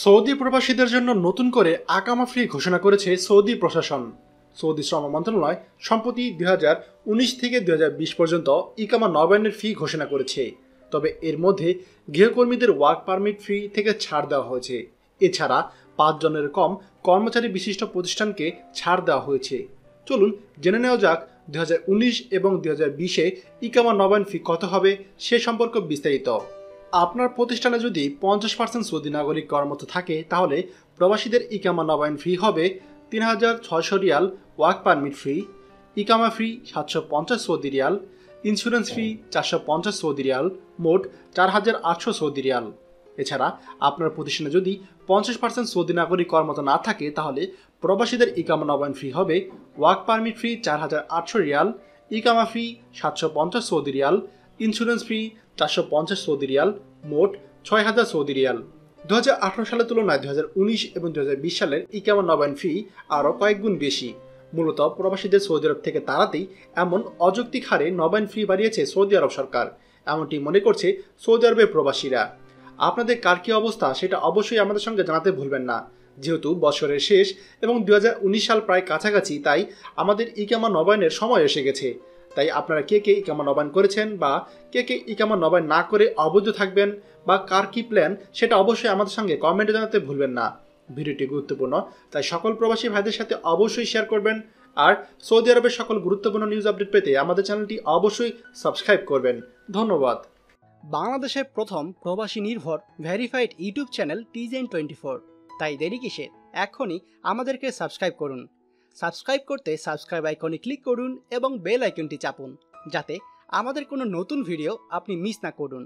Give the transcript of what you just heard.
Saudi প্রবাসীদের জন্য নতুন করে আকামা ফ্রি ঘোষণা করেছে সৌদি প্রশাসন। সৌদি শ্রম মন্ত্রণালয় সম্প্রতি 2019 থেকে 2020 পর্যন্ত ইকামা নবায়নের ফি ঘোষণা করেছে। তবে এর মধ্যে গৃহকর্মীদের ওয়ার্ক পারমিট ফি থেকে ছাড় দেওয়া হয়েছে। এছাড়া 5 জনের কম কর্মচারী বিশিষ্ট প্রতিষ্ঠানকে ছাড় দেওয়া হয়েছে। চলুন জেনে নেওয়া যাক 2019 এবং 2020-এ ইকামা নবায়ন ফি কত হবে সে সম্পর্কে বিস্তারিত। আপনার প্রতিষ্ঠানে যদি 50% সৌদি নাগরিক কর্মরত থাকে তাহলে প্রবাসীদের ইকামা নবায়ন ফি হবে 3600 রিয়াল ওয়ার্ক পারমিট ফি, ইকামা ফি 750 সৌদি রিয়াল, ইন্স্যুরেন্স ফি 450 সৌদি রিয়াল, মোট 4800 সৌদি রিয়াল। এছাড়া আপনার প্রতিষ্ঠানে যদি 50% সৌদি নাগরিক কর্মরত না থাকে তাহলে প্রবাসীদের ইকামা নবায়ন ফি হবে ওয়ার্ক পারমিট ফি 4800 রিয়াল, ইকামা ফি 750 সৌদি রিয়াল, ইন্স্যুরেন্স ফি 450 সৌদি রিয়াল, মোট 6000 সৌদি রিয়াল। 2018 সালের তুলনায় 2019 এবং 2020 সালের ইকামা নবায়ন ফি আরও কয়েক গুণ বেশি। মূলত প্রবাসীদের সৌদি আরব থেকে তাড়াতেই এমন অযৌক্তিক হারে নবায়ন ফি বাড়িয়েছে সৌদি আরব সরকার, এমনটি মনে করছে সৌদি আরবের প্রবাসীরা। আপনাদের কার কী অবস্থা সেটা অবশ্যই আমাদের সঙ্গে জানাতে ভুলবেন না। যেহেতু বছরের শেষ এবং 2019 সাল প্রায় কাছাকাছি, তাই আমাদের ইকামা নবায়নের সময় এসে গেছে। তাই আপনারা কে কে ইকামা নবায়ন করেছেন বা কে কে ইকামা নবায়ন না করে অবৈধ থাকবেন বা কার কি প্ল্যান সেটা অবশ্যই আমাদের সঙ্গে কমেন্টে জানাতে ভুলবেন না। ভিডিওটি গুরুত্বপূর্ণ, তাই সকল প্রবাসী ভাইদের সাথে অবশ্যই শেয়ার করবেন। আর সৌদি আরবের সকল গুরুত্বপূর্ণ নিউজ আপডেট পেতে আমাদের চ্যানেলটি অবশ্যই সাবস্ক্রাইব করবেন। ধন্যবাদ। বাংলাদেশের প্রথম প্রবাসী নির্ভর ভেরিফাইড ইউটিউব চ্যানেল TJN24। তাই দেরি কিসের, এখনই আমাদেরকে সাবস্ক্রাইব করুন। সাবস্ক্রাইব করতে সাবস্ক্রাইব আইকনে ক্লিক করুন এবং বেল আইকনটি চাপুন, যাতে আমাদের কোনো নতুন ভিডিও আপনি মিস না করুন।